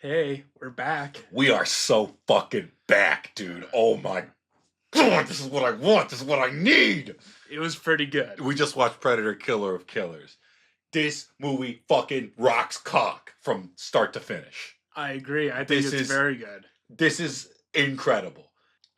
Hey, we're back. We are so fucking back, dude. Oh my god, this is what I want. This is what I need. It was pretty good. We just watched Predator Killer of Killers. This movie fucking rocks cock from start to finish. I agree. I think it's very good. This is incredible.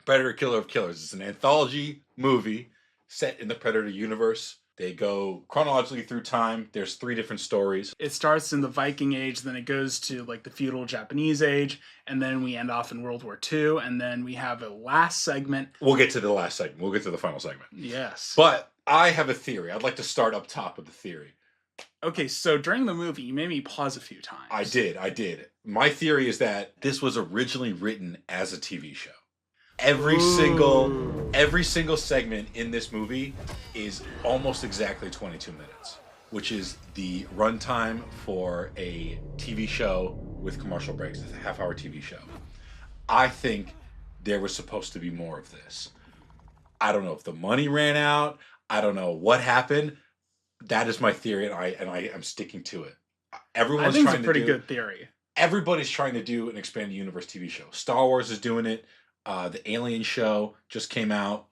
Predator Killer of Killers is an anthology movie set in the Predator universe. They go chronologically through time. There's 3 different stories. It starts in the Viking Age, then it goes to like the feudal Japanese age, and then we end off in World War II, and then we have a last segment. We'll get to the last segment. We'll get to the final segment. Yes. But I have a theory. I'd like to start up top with the theory. Okay, so during the movie, you made me pause a few times. I did. My theory is that this was originally written as a TV show. Every single segment in this movie is almost exactly 22 minutes, which is the runtime for a TV show with commercial breaks. It's a half-hour TV show. I think there was supposed to be more of this. I don't know if the money ran out. I don't know what happened. That is my theory, and I am sticking to it. I think it's a pretty good theory. Everybody's trying to do an expanded universe TV show. Star Wars is doing it. The Alien show just came out.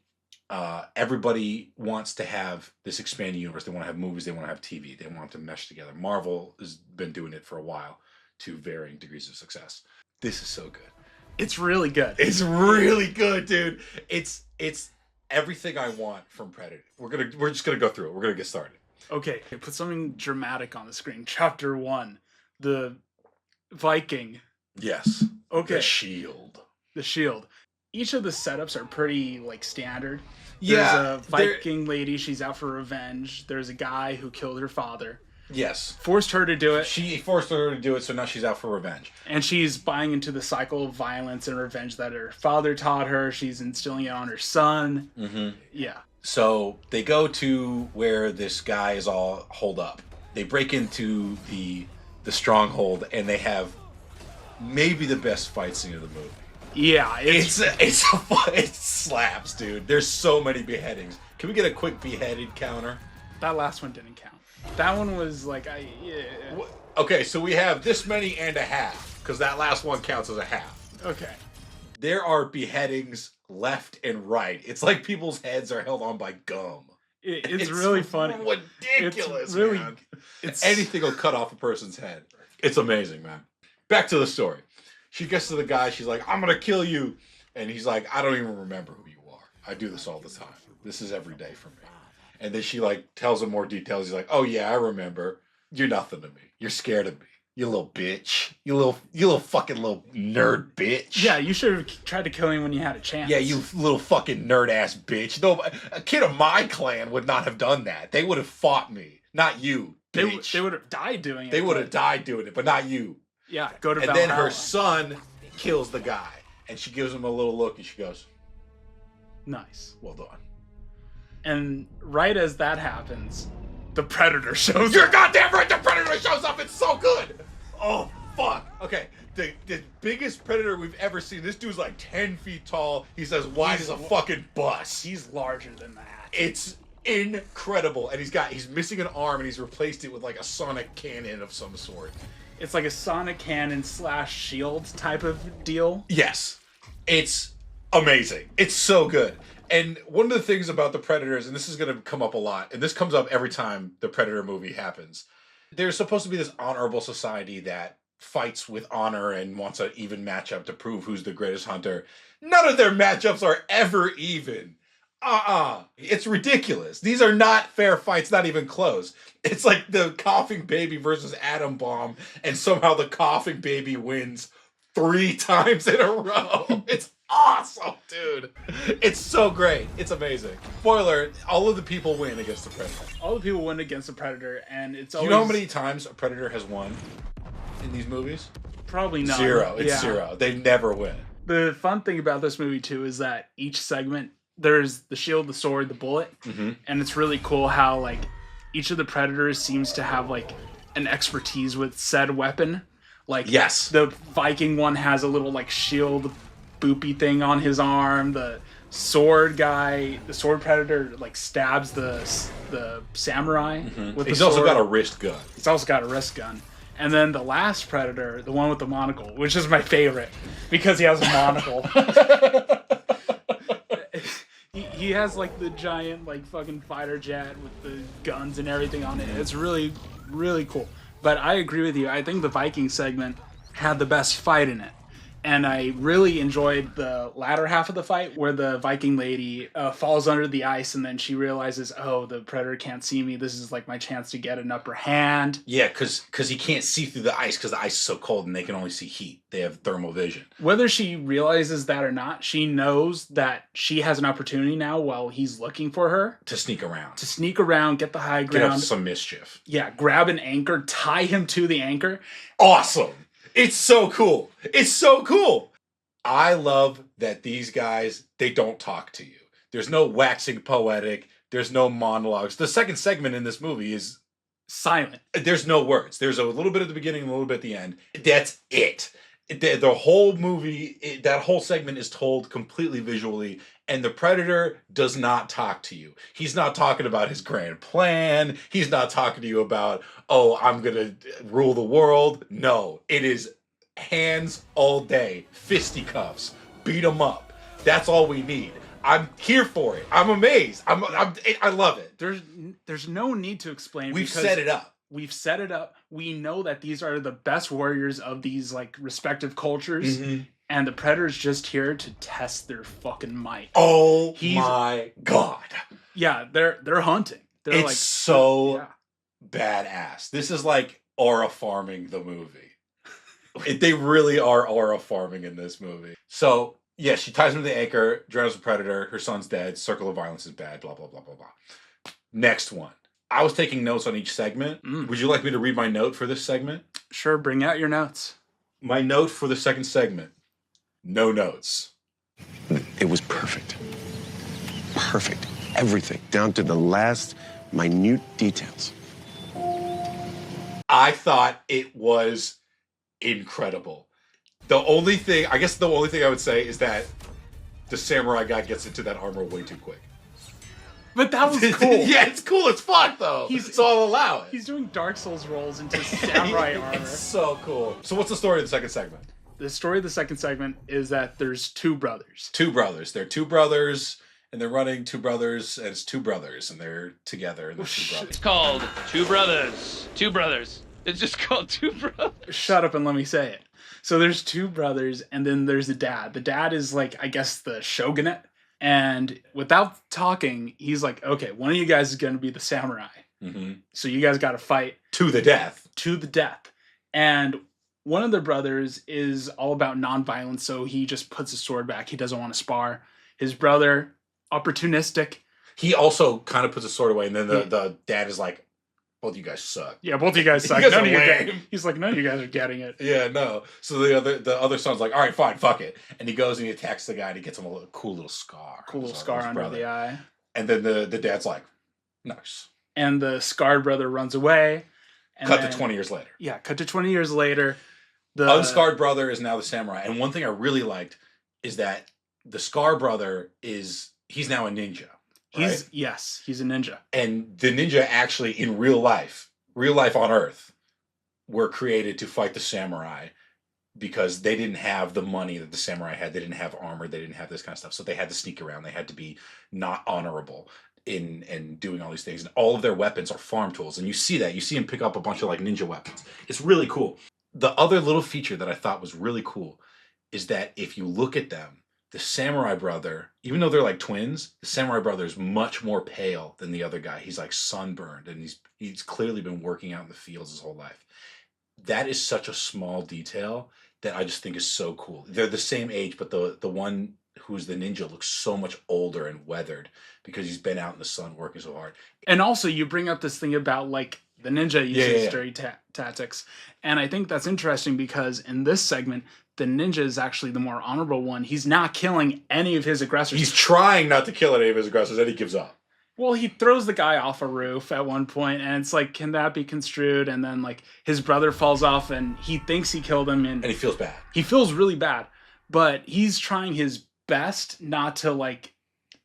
Everybody wants to have this expanded universe. They want to have movies. They want to have TV. They want to mesh together. Marvel has been doing it for a while to varying degrees of success. This is so good. It's really good. It's really good, dude. It's everything I want from Predator. We're just gonna go through it. We're gonna get started. Okay, put something dramatic on the screen. Chapter 1, the Viking. Yes. Okay. The Shield. The Shield. Each of the setups are pretty like standard. Yeah. There's a Viking lady, she's out for revenge. There's a guy who killed her father. Yes. Forced her to do it. She forced her to do it, so now she's out for revenge. And she's buying into the cycle of violence and revenge that her father taught her. She's instilling it on her son. Mm-hmm. Yeah. So they go to where this guy is all holed up. They break into the stronghold, and they have maybe the best fight scene of the movie. Yeah, it slaps, dude. There's so many beheadings. Can we get a quick beheaded counter? That last one didn't count. That one was like, Okay, so we have this many and a half, because that last one counts as a half. Okay. There are beheadings left and right. It's like people's heads are held on by gum. It's really funny. Ridiculous, man. Anything will cut off a person's head. It's amazing, man. Back to the story. She gets to the guy. She's like, I'm going to kill you. And he's like, I don't even remember who you are. I do this all the time. This is every day for me. And then she like tells him more details. He's like, oh yeah, I remember. You're nothing to me. You're scared of me. You little bitch. You little fucking little nerd bitch. Yeah, you should have tried to kill him when you had a chance. Yeah, you little fucking nerd ass bitch. No, a kid of my clan would not have done that. They would have fought me. Not you, bitch. They would have died doing it. They would have died doing it, but not you. Yeah, go to And Valhalla. then her son kills the guy. And she gives him a little look and she goes, nice. Well done. And right as that happens, the Predator shows up. You're goddamn right, the Predator shows up. It's so good. Oh, fuck. Okay, the biggest Predator we've ever seen. This dude's like 10 feet tall. He's as wide as a fucking bus. He's larger than that. It's incredible. And he's missing an arm and he's replaced it with like a sonic cannon of some sort. It's like a sonic cannon / shield type of deal. Yes. It's amazing. It's so good. And one of the things about the Predators, and this is going to come up a lot, and this comes up every time the Predator movie happens, there's supposed to be this honorable society that fights with honor and wants an even matchup to prove who's the greatest hunter. None of their matchups are ever even. It's ridiculous. These are not fair fights, not even close. It's like the coughing baby versus atom bomb, and somehow the coughing baby wins 3 times in a row. It's awesome, dude. It's so great. It's amazing. Spoiler, all of the people win against the Predator. All the people win against the Predator, and it's always... Do you know how many times a Predator has won in these movies? Probably not. 0. It's 0. They never win. The fun thing about this movie, too, is that each segment, there's the shield, the sword, the bullet, and it's really cool how, like, each of the Predators seems to have, like, an expertise with said weapon. Like, yes, the Viking one has a little, like, shield boopy thing on his arm. The sword guy, the sword Predator, like, stabs the samurai with the sword. He's also got a wrist gun. He's also got a wrist gun. And then the last Predator, the one with the monocle, which is my favorite because he has a monocle. he has like the giant like fucking fighter jet with the guns and everything on it. It's really, really cool. But I agree with you. I think the Viking segment had the best fight in it. And I really enjoyed the latter half of the fight where the Viking lady falls under the ice and then she realizes, oh, the Predator can't see me. This is like my chance to get an upper hand. Yeah, because he can't see through the ice because the ice is so cold and they can only see heat. They have thermal vision. Whether she realizes that or not, she knows that she has an opportunity now while he's looking for her. To sneak around. Get the high ground. Get up some mischief. Yeah, grab an anchor, tie him to the anchor. Awesome. It's so cool. It's so cool. I love that these guys, they don't talk to you. There's no waxing poetic. There's no monologues. The second segment in this movie is silent. There's no words. There's a little bit at the beginning and a little bit at the end. That's it. The whole movie, that whole segment is told completely visually, and the Predator does not talk to you. He's not talking about his grand plan. He's not talking to you about, oh, I'm going to rule the world. No, it is hands all day, fisticuffs, beat them up. That's all we need. I'm here for it. I'm amazed. I love it. There's no need to explain. We've set it up. We've set it up. We know that these are the best warriors of these like respective cultures, and the Predator's just here to test their fucking might. Oh my god! Yeah, they're hunting. It's so badass. This is like aura farming the movie. They really are aura farming in this movie. So yeah, she ties him to the anchor. Drowns the Predator. Her son's dead. Circle of violence is bad. Blah blah blah blah blah. Next one. I was taking notes on each segment. Would you like me to read my note for this segment? Sure, bring out your notes. My note for the second segment. No notes. It was perfect. Perfect. Everything, down to the last minute details. I thought it was incredible. The only thing I would say is that the samurai guy gets into that armor way too quick. But that was cool. Yeah, it's cool as fuck, though. So I'll allow it. He's doing Dark Souls rolls into samurai armor. It's so cool. So what's the story of the second segment? The story of the second segment is that there's two brothers. Two brothers. They're two brothers, and they're running two brothers, and it's two brothers, and they're together, and they're two brothers. It's called Two Brothers. Two Brothers. It's just called Two Brothers. Shut up and let me say it. So there's two brothers, and then there's the dad. The dad is like, I guess, the shogunate. And without talking, he's like, okay, one of you guys is going to be the samurai. So you guys got to fight. To the death. To the death. And one of the brothers is all about nonviolence, so he just puts his sword back. He doesn't want to spar. His brother, opportunistic. He also kind of puts his sword away, and then the dad is like, both you guys suck. Yeah, both you guys suck. He's like, none of you guys are getting it. Yeah, no. So the other son's like, all right, fine, fuck it. And he goes and he attacks the guy and he gets him a cool little scar. Cool little scar under the eye. And then the dad's like, nice. And the scarred brother runs away. And cut to 20 years later. Yeah, cut to 20 years later. The unscarred brother is now the samurai. And one thing I really liked is that the scar brother he's now a ninja. Right? He's a ninja. And the ninja actually in real life on Earth, were created to fight the samurai because they didn't have the money that the samurai had. They didn't have armor. They didn't have this kind of stuff. So they had to sneak around. They had to be not honorable in doing all these things. And all of their weapons are farm tools. And you see that. You see him pick up a bunch of like ninja weapons. It's really cool. The other little feature that I thought was really cool is that if you look at them, the samurai brother, even though they're like twins, the samurai brother is much more pale than the other guy. He's like sunburned, and he's clearly been working out in the fields his whole life. That is such a small detail that I just think is so cool. They're the same age, but the one who's the ninja looks so much older and weathered because he's been out in the sun working so hard. And also, you bring up this thing about like the ninja uses dirty tactics, and I think that's interesting because in this segment, the ninja is actually the more honorable one. He's not killing any of his aggressors. He's trying not to kill any of his aggressors, and he gives up. Well, he throws the guy off a roof at one point, and it's like, can that be construed? And then like his brother falls off, and he thinks he killed him, and he feels bad. He feels really bad, but he's trying his best not to like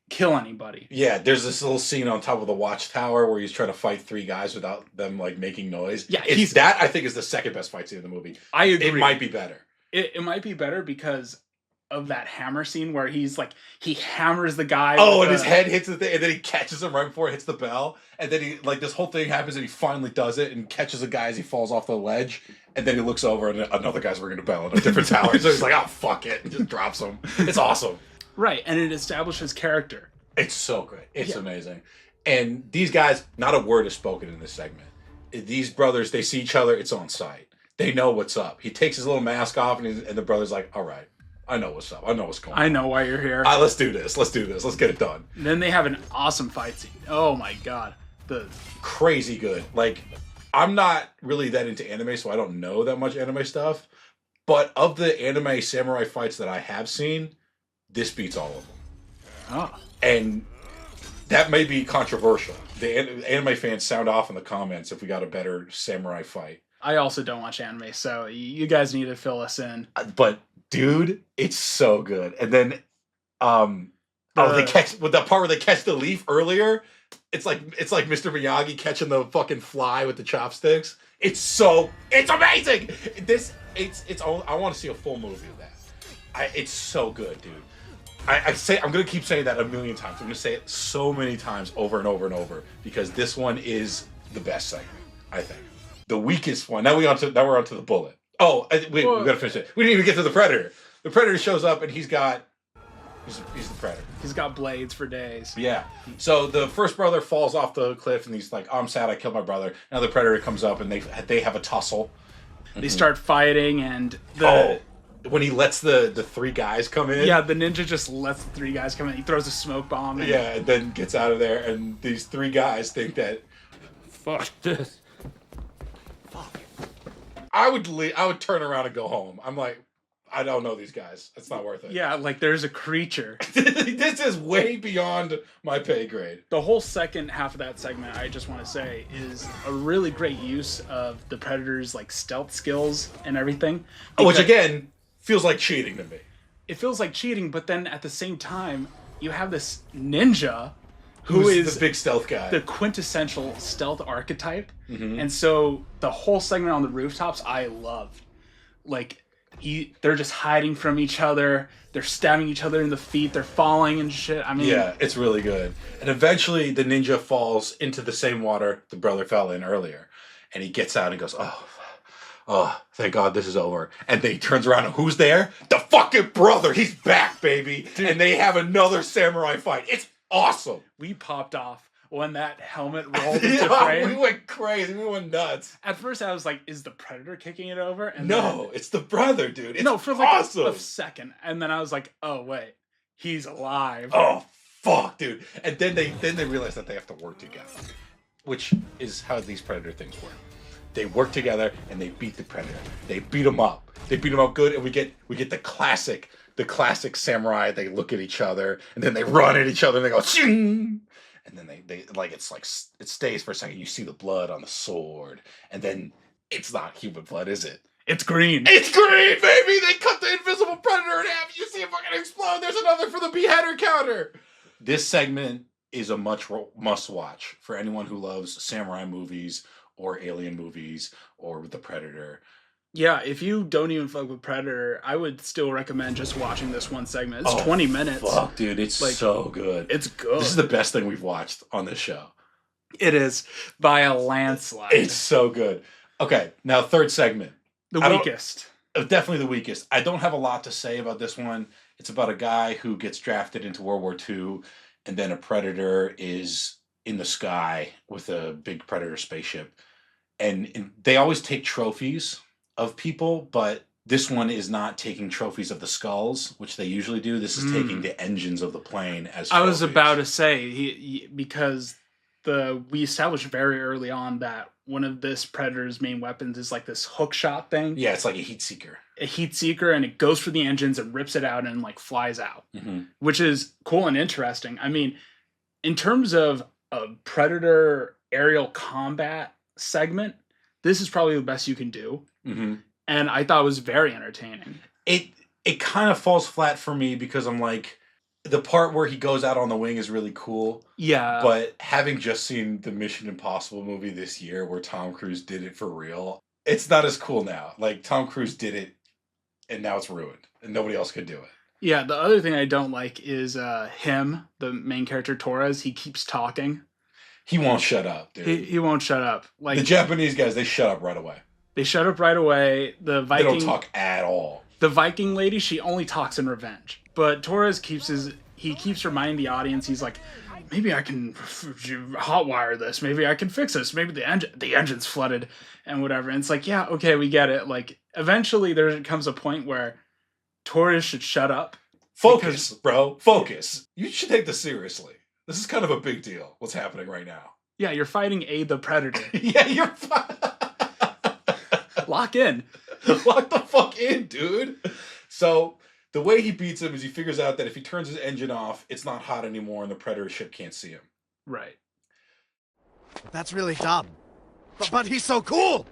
kill anybody. Yeah, there's this little scene on top of the watchtower where he's trying to fight 3 guys without them like making noise. Yeah, that I think is the second best fight scene in the movie. I agree. It might be better. It might be better because of that hammer scene where he's like he hammers the guy. Oh, and his head hits the thing, and then he catches him right before it hits the bell, and then he like this whole thing happens, and he finally does it and catches a guy as he falls off the ledge, and then he looks over and another guy's ringing a bell in a different tower, so he's like, "Oh fuck it," and just drops him. It's awesome. Right, and it establishes character. It's so great. It's amazing. And these guys, not a word is spoken in this segment. These brothers, they see each other. It's on sight. They know what's up. He takes his little mask off, and the brother's like, "All right. I know what's up. I know what's going on. I know why you're here. Let's do this. Let's do this. Let's get it done." And then they have an awesome fight scene. Oh my god. The crazy good. Like, I'm not really that into anime, so I don't know that much anime stuff. But of the anime samurai fights that I have seen, this beats all of them. Oh. And that may be controversial. The anime fans sound off in the comments if we got a better samurai fight. I also don't watch anime, so you guys need to fill us in. But dude, it's so good. And then, they catch with the part where they catch the leaf earlier. It's like Mr. Miyagi catching the fucking fly with the chopsticks. It's amazing. I want to see a full movie of that. It's so good, dude. I'm gonna keep saying that a million times. I'm gonna say it so many times over and over and over because this one is the best segment, I think. The weakest one. Now we're onto the bullet. Oh, we gotta finish it. We didn't even get to the Predator. The Predator shows up and he's the Predator. He's got blades for days. Yeah. So the first brother falls off the cliff and he's like, "Oh, I'm sad I killed my brother." Now the Predator comes up and they have a tussle. They start fighting and when he lets the 3 guys come in. Yeah, the ninja just lets the 3 guys come in. He throws a smoke bomb. And then gets out of there and these 3 guys think that fuck this. I would turn around and go home. I'm like, I don't know these guys. It's not worth it. Yeah, like there's a creature. This is way beyond my pay grade. The whole second half of that segment, I just want to say, is a really great use of the Predator's like stealth skills and everything. Which again feels like cheating to me. It feels like cheating, but then at the same time, you have this ninja who is the big stealth guy, the quintessential stealth archetype. Mm-hmm. And so the whole segment on the rooftops, I loved. Like they're just hiding from each other. They're stabbing each other in the feet. They're falling and shit. I mean, yeah, it's really good. And eventually, the ninja falls into the same water the brother fell in earlier, and he gets out and goes, "Oh, thank God this is over." And then he turns around and who's there? The fucking brother. He's back, baby. Dude. And they have another samurai fight. It's awesome. We popped off when that helmet rolled into frame. We went crazy. We went nuts. At first, I was like, "Is the Predator kicking it over?" And no, it's the brother, dude. It's for like awesome. a second, and then I was like, "Oh wait, he's alive." Oh fuck, dude! And then they realize that they have to work together, which is how these Predator things work. They work together and they beat the Predator. They beat him up. They beat him up good, and we get the classic samurai. They look at each other and then they run at each other and they go shing, and then they like it stays for a second. You see the blood on the sword, and then it's not human blood, is it? It's green. It's green, baby. They cut the invisible Predator in half. You see it fucking explode. There's another for the beheader counter. This segment is a must watch for anyone who loves samurai movies or alien movies or the Predator. Yeah, if you don't even fuck with Predator, I would still recommend just watching this one segment. It's 20 minutes. Fuck, dude, it's like, so good. It's good. This is the best thing we've watched on this show. It is by a landslide. It's so good. Okay, now third segment. The weakest. Definitely the weakest. I don't have a lot to say about this one. It's about a guy who gets drafted into World War II, and then a Predator is in the sky with a big Predator spaceship. And they always take trophies of people, but this one is not taking trophies of the skulls, which they usually do. This is taking the engines of the plane as trophies. I was about to say, because we established very early on that one of this Predator's main weapons is like this hook shot thing. Yeah, it's like a heat seeker. And it goes for the engines and rips it out and like flies out, which is cool and interesting. I mean, in terms of a Predator aerial combat segment, this is probably the best you can do. And I thought it was very entertaining. It kind of falls flat for me because I'm like, The part where he goes out on the wing is really cool. Yeah. But having just seen the Mission Impossible movie this year where Tom Cruise did it for real, it's not as cool now. Like, Tom Cruise did it, and now it's ruined, and nobody else could do it. Yeah, the other thing I don't like is him, the main character Torres. He keeps talking. He won't shut up, dude. He won't shut up. Like the Japanese guys, they shut up right away. They shut up right away. The Viking, they don't talk at all. The Viking lady, she only talks in revenge. But Torres keeps reminding the audience, he's like, maybe I can hotwire this. Maybe I can fix this. Maybe the engine's flooded and whatever. And it's like, yeah, okay, we get it. Like, eventually there comes a point where Torres should shut up. Focus, bro. Focus. You should take this seriously. This is kind of a big deal, what's happening right now. Yeah, you're fighting the Predator. Yeah, you're Lock in. Lock the fuck in, dude. So the way he beats him is he figures out that if he turns his engine off, it's not hot anymore and the Predator ship can't see him. Right. That's really dumb. But he's so cool!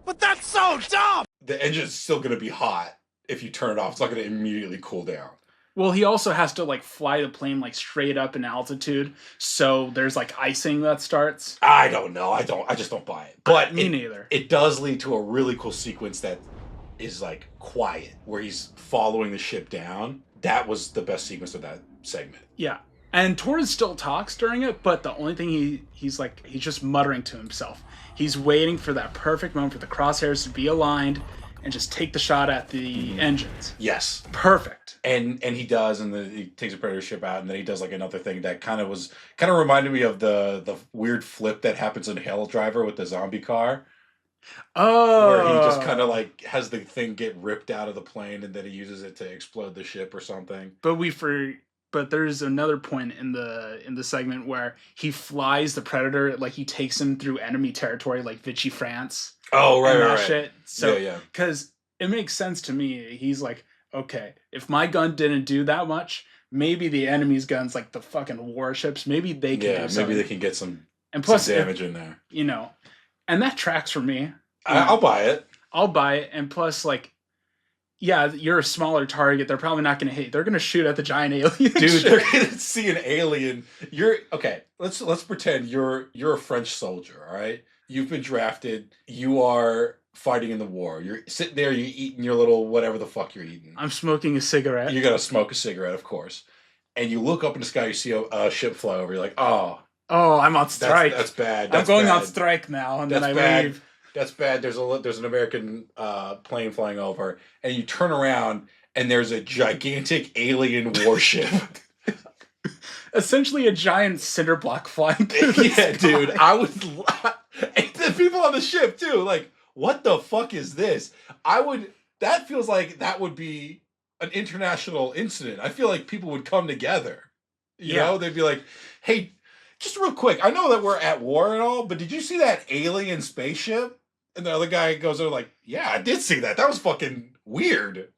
But that's so dumb! The engine's still going to be hot if you turn it off. It's not going to immediately cool down. Well, he also has to, like, fly the plane, like, straight up in altitude. So there's, like, icing that starts. I don't know. I just don't buy it. But me neither. It does lead to a really cool sequence that is, like, quiet, where he's following the ship down. That was the best sequence of that segment. Yeah. And Torres still talks during it, but the only thing he's just muttering to himself. He's waiting for that perfect moment for the crosshairs to be aligned and just take the shot at the engines. Yes. Perfect. And he does, and he takes a Predator ship out, and then he does like another thing that kind of reminded me of the weird flip that happens in Hell Driver with the zombie car. Oh. Where he just kind of like has the thing get ripped out of the plane and then he uses it to explode the ship or something. But there's another point in the segment where he flies the Predator, like he takes him through enemy territory, like Vichy France. Oh, right. Shit. So, yeah. Because it makes sense to me. He's like, okay, if my gun didn't do that much, maybe the enemy's guns, like the fucking warships, maybe they can do something. Maybe they can get some damage in there. You know, and that tracks for me. I'll buy it. I'll buy it. And plus, like, yeah, you're a smaller target. They're probably not going to hit. They're going to shoot at the giant alien. Dude, they're going to see an alien. Let's pretend you're a French soldier, all right? You've been drafted. You are fighting in the war. You're sitting there, you're eating your little whatever the fuck you're eating. I'm smoking a cigarette. You're going to smoke a cigarette, of course. And you look up in the sky, you see a ship fly over. You're like, oh, I'm on strike. That's bad. I'm going on strike now, and then I leave. That's bad. There's an American plane flying over, and you turn around, and there's a gigantic alien warship. Essentially a giant cinder block flying through the sky. Dude, I would... And the people on the ship, too, like, what the fuck is this? That feels like that would be an international incident. I feel like people would come together. You know? They'd be like, hey, just real quick, I know that we're at war and all, but did you see that alien spaceship? And the other guy goes over like, yeah, I did see that. That was fucking weird.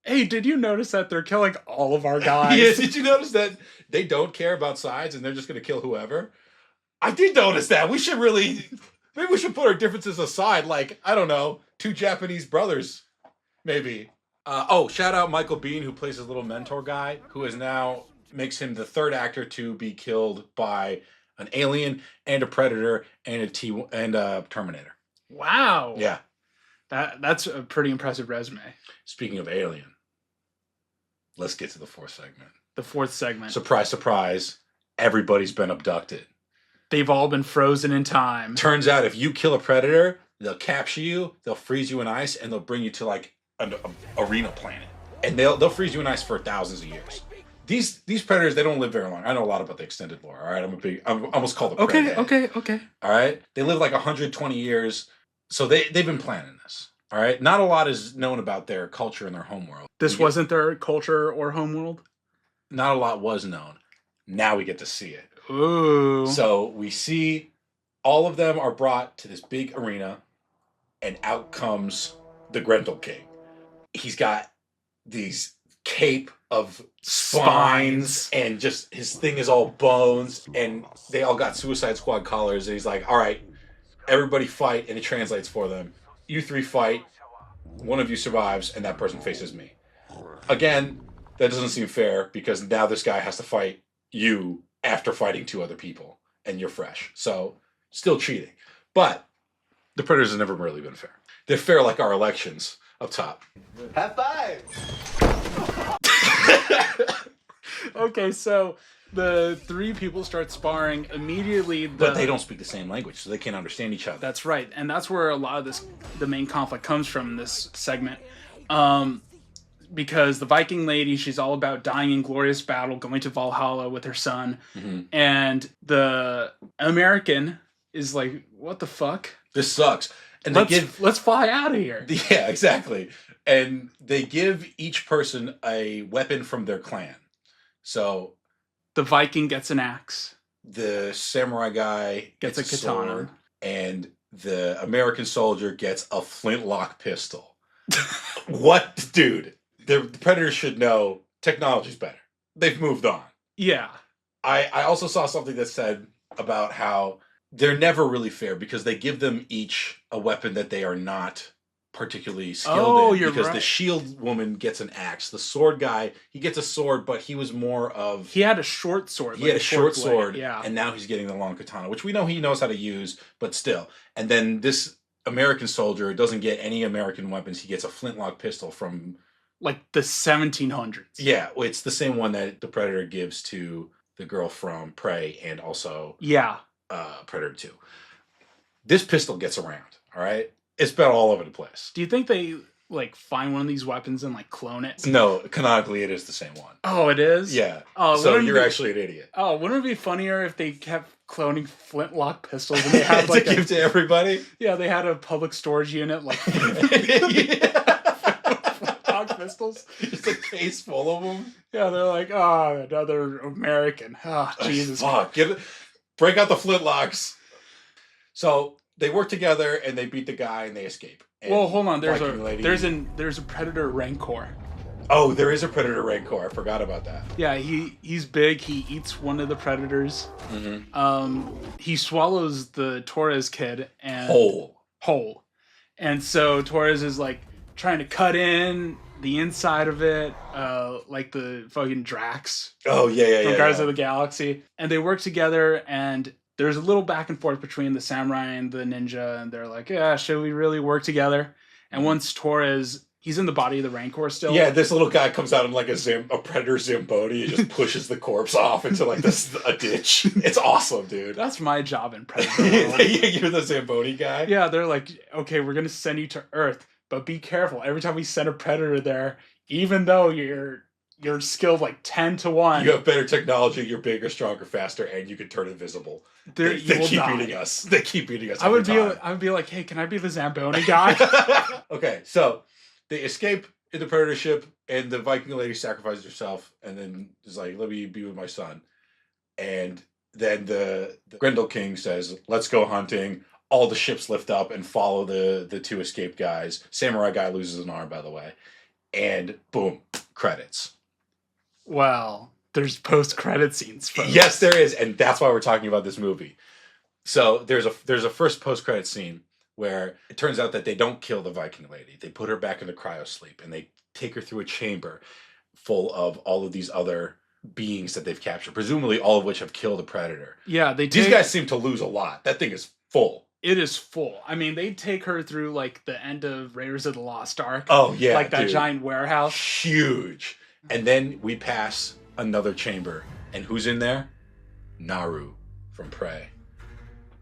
Hey, did you notice that they're killing all of our guys? Yeah, did you notice that they don't care about sides and they're just going to kill whoever? I did notice that. Maybe we should put our differences aside. Like, I don't know, 2 Japanese brothers, maybe. Shout out Michael Biehn, who plays his little mentor guy, who is now makes him the 3rd actor to be killed by an alien and a Predator and a Terminator. Wow. Yeah. That's a pretty impressive resume. Speaking of alien, let's get to the 4th segment. The 4th segment. Surprise, surprise. Everybody's been abducted. They've all been frozen in time. Turns out if you kill a Predator, they'll capture you, they'll freeze you in ice, and they'll bring you to like an arena planet. And they'll freeze you in ice for thousands of years. These Predators, they don't live very long. I know a lot about the extended lore, all right? I'm almost called a Predator. Okay. All right? They live like 120 years. So they've been planning this, all right? Not a lot is known about their culture and their homeworld. This wasn't their culture or homeworld? Not a lot was known. Now we get to see it. Ooh. So we see all of them are brought to this big arena, and out comes the Grendel King. He's got these cape of spines, and just his thing is all bones, and they all got Suicide Squad collars, and he's like, all right, everybody fight, and it translates for them. You 3 fight, one of you survives, and that person faces me. Again, that doesn't seem fair because now this guy has to fight you after fighting 2 other people and you're fresh. So still cheating. But the Predators have never really been fair. They're fair like our elections up top. High five! Okay, so the 3 people start sparring immediately. But they don't speak the same language, so they can't understand each other. That's right, and that's where a lot of the main conflict comes from in this segment. Because the Viking lady, she's all about dying in glorious battle, going to Valhalla with her son, and the American is like, "What the fuck? This sucks." And let's fly out of here. Yeah, exactly. And they give each person a weapon from their clan. So the Viking gets an axe. The samurai guy gets a katana. Sword, and the American soldier gets a flintlock pistol. What? Dude, the Predators should know technology's better. They've moved on. Yeah. I also saw something that said about how they're never really fair because they give them each a weapon that they are not particularly skilled in. Because the shield woman gets an axe. The sword guy, he gets a sword, but he was more of... He had a short sword. He had a short sword, yeah. And now he's getting the long katana, which we know he knows how to use, but still. And then this American soldier doesn't get any American weapons. He gets a flintlock pistol from... like the 1700s. Yeah, it's the same one that the Predator gives to the girl from Prey and also... Yeah. Predator 2. This pistol gets around, all right? It's been all over the place. Do you think they like find one of these weapons and like clone it? No, canonically it is the same one. Oh, it is? Yeah. Oh, so you're actually an idiot. Oh, wouldn't it be funnier if they kept cloning flintlock pistols and they had like to give to everybody? Yeah, they had a public storage unit like flintlock pistols. Just a case full of them. Yeah, they're like, oh, another American. Oh, Jesus. Fuck. Break out the flintlocks. So they work together and they beat the guy and they escape. And well, hold on. There's a Predator Rancor. Oh, there is a Predator Rancor. I forgot about that. Yeah, he's big. He eats one of the Predators. Mm-hmm. He swallows the Torres kid and whole. And so Torres is like trying to cut in the inside of it, like the fucking Drax. Oh yeah, from Guardians of the Galaxy. And they work together, and there's a little back and forth between the samurai and the ninja, and they're like, yeah, should we really work together? And once Torres, he's in the body of the Rancor still. Yeah, this little guy comes out in like a Predator Zamboni and just pushes the corpse off into like a ditch. It's awesome, dude. That's my job in Predator. You're the Zamboni guy? Yeah, they're like, okay, we're going to send you to Earth, but be careful. Every time we send a Predator there, even though you're skilled like 10 to 1. You have better technology, you're bigger, stronger, faster, and you can turn invisible. They keep beating us. They keep beating us. I would be like, hey, can I be the Zamboni guy? Okay, so they escape in the Predator ship, and the Viking lady sacrifices herself, and then is like, let me be with my son. And then the Grendel King says, let's go hunting. All the ships lift up and follow the 2 escaped guys. Samurai guy loses an arm, by the way. And boom, credits. Well, there's post-credit scenes, folks. Yes, there is, and that's why we're talking about this movie. So there's a first post-credit scene where it turns out that they don't kill the Viking lady. They put her back into cryosleep, and they take her through a chamber full of all of these other beings that they've captured, presumably all of which have killed a Predator. Yeah, these guys seem to lose a lot. That thing is full. It is full. I mean, they take her through like the end of Raiders of the Lost Ark. Oh yeah, like that giant warehouse. Huge. And then we pass another chamber, and who's in there? Naru from Prey.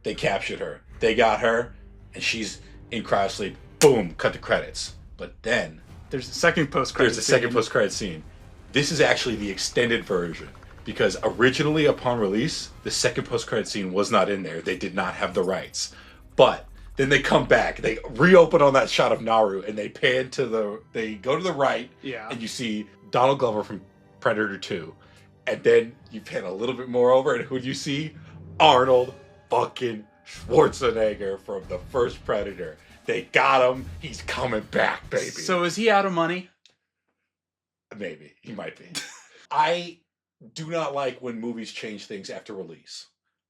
They captured her. They got her, and she's in cryosleep. Boom, cut the credits. But then there's a second post-credit scene. This is actually the extended version. Because originally, upon release, the second post-credit scene was not in there. They did not have the rights. But then they come back. They reopen on that shot of Naru, and they pan to they go to the right, and you see Donald Glover from Predator 2. And then you pan a little bit more over, and who do you see? Arnold fucking Schwarzenegger from the first Predator. They got him. He's coming back, baby. So is he out of money? Maybe. He might be. I do not like when movies change things after release.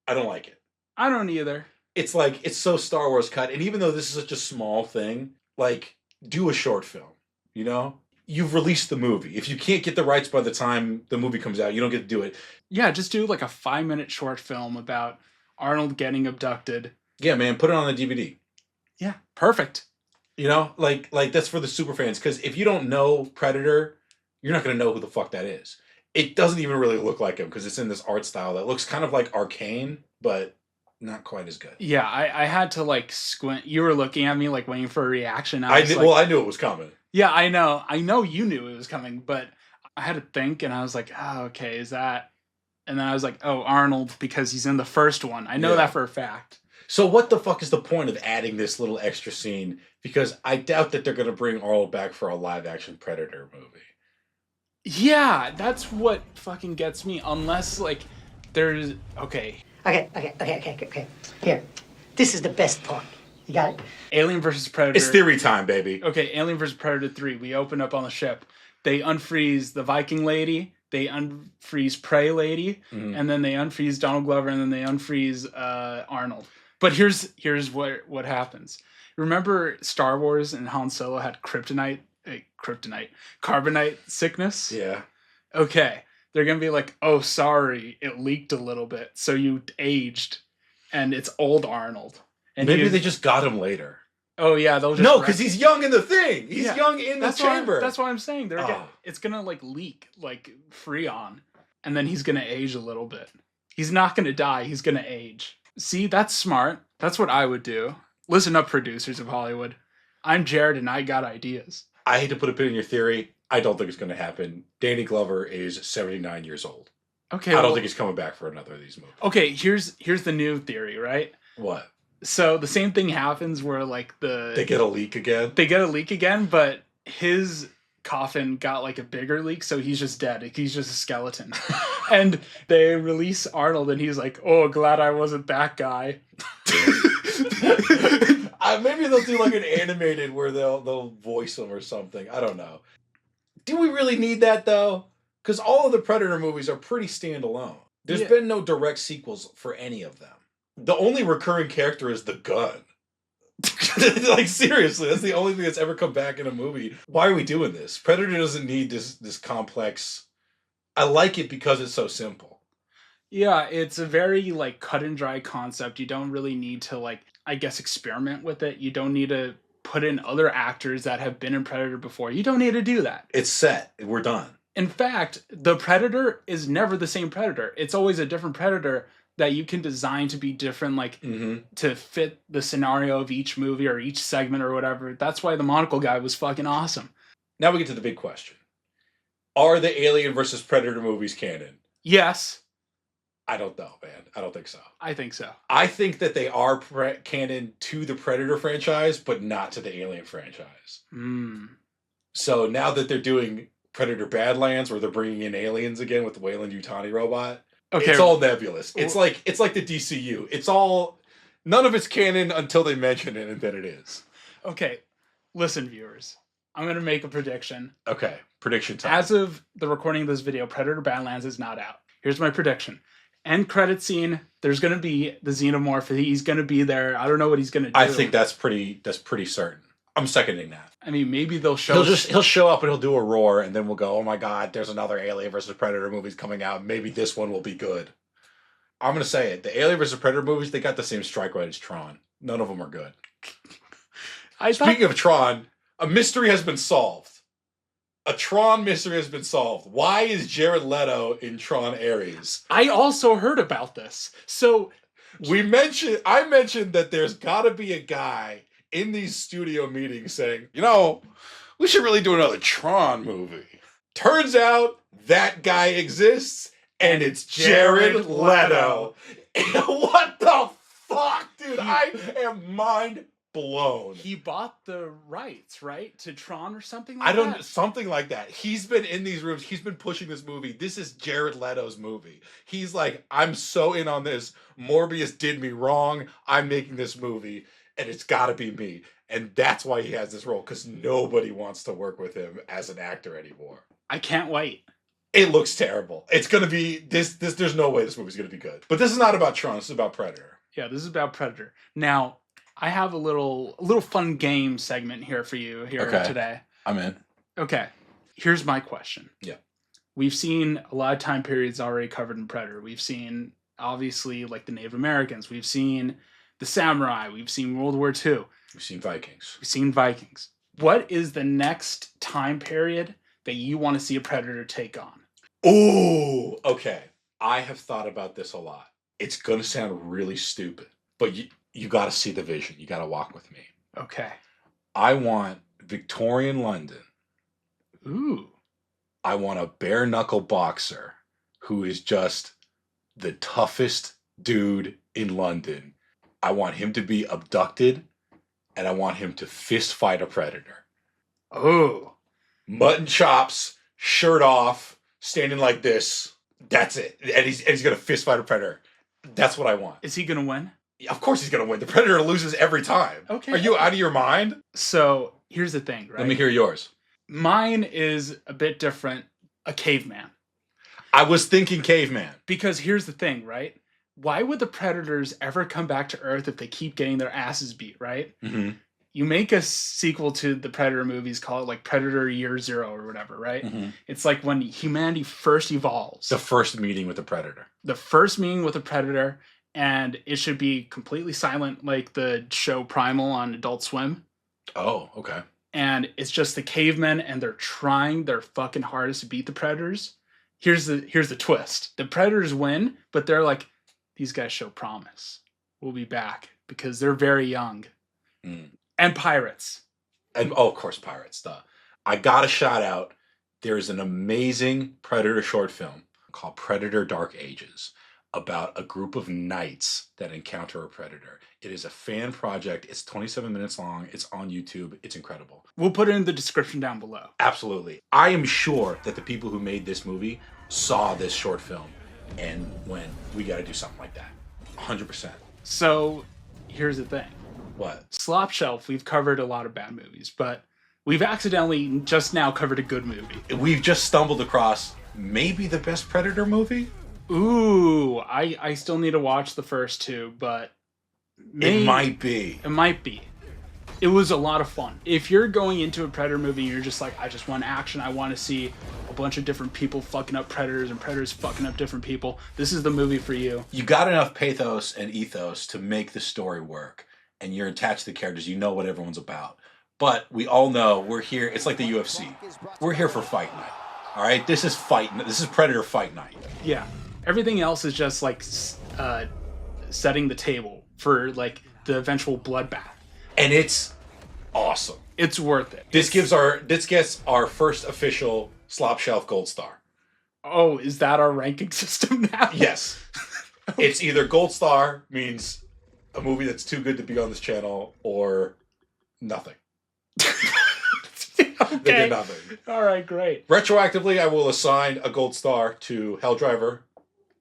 I don't like it. I don't either. It's like, it's so Star Wars cut, and even though this is such a small thing, like, do a short film, you know? you've released the movie. If you can't get the rights by the time the movie comes out, you don't get to do it. Yeah, just do like a 5-minute short film about Arnold getting abducted. Yeah, man, put it on the DVD. Yeah, perfect. You know, like that's for the super fans. Because if you don't know Predator, you're not going to know who the fuck that is. It doesn't even really look like him because it's in this art style that looks kind of like Arcane, but not quite as good. Yeah, I had to like squint. You were looking at me like waiting for a reaction. I knew it was coming. Yeah, I know. I know you knew it was coming, but I had to think, and I was like, oh, okay, is that? And then I was like, oh, Arnold, because he's in the first one. I know that for a fact. So what the fuck is the point of adding this little extra scene? Because I doubt that they're going to bring Arnold back for a live-action Predator movie. Yeah, that's what fucking gets me. Unless, like, there's... Okay. Okay. Here. This is the best part. You got it? Alien versus Predator. It's theory time, baby. Okay, Alien versus Predator 3. We open up on the ship. They unfreeze the Viking lady. They unfreeze Prey lady. Mm-hmm. And then they unfreeze Donald Glover. And then they unfreeze Arnold. But here's what happens. Remember Star Wars and Han Solo had carbonite sickness? Yeah. Okay. They're going to be like, oh, sorry, it leaked a little bit. So you aged. And it's old Arnold. And maybe they just got him later. Oh, yeah. They'll just no, because he's young in the thing. He's young in the chamber. That's what I'm saying. It's going to like leak like Freon. And then he's going to age a little bit. He's not going to die. He's going to age. See, that's smart. That's what I would do. Listen up, producers of Hollywood. I'm Jared and I got ideas. I hate to put a pin in your theory. I don't think it's going to happen. Danny Glover is 79 years old. Okay. I don't think he's coming back for another of these movies. Okay, here's the new theory, right? What? So the same thing happens where like they get a leak again. They get a leak again, but his coffin got like a bigger leak, so he's just dead. He's just a skeleton. And they release Arnold, and he's like, "Oh, glad I wasn't that guy." Maybe they'll do like an animated where they'll voice him or something. I don't know. Do we really need that though? Because all of the Predator movies are pretty standalone. There's been no direct sequels for any of them. The only recurring character is the gun. Like, seriously, that's the only thing that's ever come back in a movie. Why are we doing this? Predator doesn't need this complex. I like it because it's so simple. Yeah, it's a very like cut and dry concept. You don't really need to like, I guess, experiment with it. You don't need to put in other actors that have been in Predator before. You don't need to do that. It's set. We're done. In fact, the Predator is never the same Predator. It's always a different Predator that you can design to be different, like to fit the scenario of each movie or each segment or whatever. That's why the monocle guy was fucking awesome. Now we get to the big question. Are the Alien versus Predator movies canon? Yes. I don't know, man. I don't think so. I think so. I think that they are canon to the Predator franchise, but not to the Alien franchise. So now that they're doing Predator Badlands, where they're bringing in aliens again with the Weyland-Yutani robot, it's all nebulous. It's like the DCU. It's all, none of it's canon until they mention it, and then it is. Okay, listen, viewers. I'm going to make a prediction. Okay, prediction time. As of the recording of this video, Predator Badlands is not out. Here's my prediction. End credit scene, there's going to be the xenomorph. He's going to be there. I don't know what he's going to do. I think that's pretty certain. I'm seconding that. I mean, maybe they'll show... He'll show up and he'll do a roar, and then we'll go, oh my god, there's another Alien vs. Predator movies coming out. Maybe this one will be good. I'm going to say it. The Alien vs. Predator movies, they got the same strike rate as Tron. None of them are good. Speaking of Tron, a mystery has been solved. A Tron mystery has been solved. Why is Jared Leto in Tron Ares? I also heard about this. So I mentioned that there's got to be a guy in these studio meetings saying, we should really do another Tron movie. Turns out that guy exists, and it's Jared Leto. What the fuck, dude? I am mind blown. He bought the rights, right? To Tron or something like that? Something like that. He's been in these rooms. He's been pushing this movie. This is Jared Leto's movie. He's like, I'm so in on this. Morbius did me wrong. I'm making this movie, and it's got to be me. And that's why he has this role, because nobody wants to work with him as an actor anymore. I can't wait. It looks terrible. It's going to be this. There's no way this movie's going to be good. But this is not about Tron. This is about Predator. Yeah, this is about Predator. Now, I have a little fun game segment here for you today. I'm in. Okay. Here's my question. Yeah. We've seen a lot of time periods already covered in Predator. We've seen, obviously, like the Native Americans. We've seen the samurai. We've seen World War II. We've seen Vikings. We've seen Vikings. What is the next time period that you want to see a Predator take on? Ooh, okay. I have thought about this a lot. It's going to sound really stupid, but you got to see the vision. You got to walk with me. Okay. I want Victorian London. Ooh. I want a bare knuckle boxer who is just the toughest dude in London. I want him to be abducted, and I want him to fist fight a predator. Oh. Mutton chops, shirt off, standing like this. That's it. And he's going to fist fight a predator. That's what I want. Is he going to win? Of course he's going to win. The predator loses every time. Okay. Are you out of your mind? So here's the thing, right? Let me hear yours. Mine is a bit different. A caveman. I was thinking caveman. Because here's the thing, right? Why would the Predators ever come back to Earth if they keep getting their asses beat, right? Mm-hmm. You make a sequel to the Predator movies, call it like Predator Year Zero or whatever, right? Mm-hmm. It's like when humanity first evolves. The first meeting with the predator. The first meeting with a predator, and it should be completely silent like the show Primal on Adult Swim. Oh, okay. And it's just the cavemen, and they're trying their fucking hardest to beat the Predators. Here's the twist. The Predators win, but they're like, these guys show promise. We'll be back because they're very young. Mm. And pirates. And of course, pirates. Duh. I got a shout out. There's an amazing Predator short film called Predator Dark Ages about a group of knights that encounter a predator. It is a fan project. It's 27 minutes long. It's on YouTube. It's incredible. We'll put it in the description down below. Absolutely. I am sure that the people who made this movie saw this short film and went, we got to do something like that. 100%. So here's the thing. What? Slop Shelf, we've covered a lot of bad movies, but we've accidentally just now covered a good movie. We've just stumbled across maybe the best Predator movie? Ooh, I still need to watch the first two, but it might be. It might be. It was a lot of fun. If you're going into a Predator movie and you're just like, I just want action, I want to see a bunch of different people fucking up predators and predators fucking up different people, this is the movie for you. You got enough pathos and ethos to make the story work, and you're attached to the characters. You know what everyone's about. But we all know we're here. It's like the UFC. We're here for fight night. All right? This is fight. This is Predator fight night. Yeah. Everything else is just like setting the table for like the eventual bloodbath. And it's awesome. It's worth it. This gets our first official Slop Shelf Gold Star. Oh, is that our ranking system now? Yes. Okay. It's either Gold Star means a movie that's too good to be on this channel, or nothing. Okay. They get nothing. All right, great. Retroactively, I will assign a Gold Star to Hell Driver.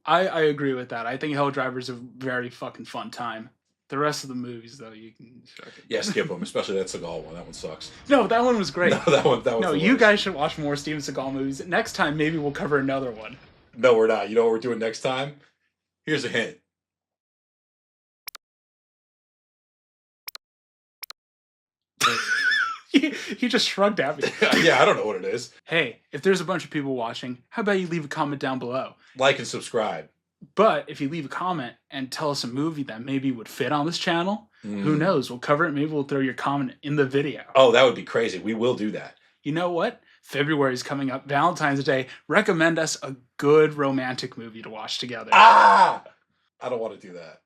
I agree with that. I think Hell Driver's a very fucking fun time. The rest of the movies, though, you can... Yeah, skip them, especially that Seagal one. That one sucks. No, that one was great. No, that one. No, you guys should watch more Steven Seagal movies. Next time, maybe we'll cover another one. No, we're not. You know what we're doing next time? Here's a hint. He just shrugged at me. Yeah, I don't know what it is. Hey, if there's a bunch of people watching, how about you leave a comment down below? Like and subscribe. But if you leave a comment and tell us a movie that maybe would fit on this channel, who knows? We'll cover it. Maybe we'll throw your comment in the video. Oh, that would be crazy. We will do that. You know what? February is coming up. Valentine's Day. Recommend us a good romantic movie to watch together. Ah! I don't want to do that.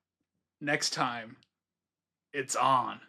Next time, it's on.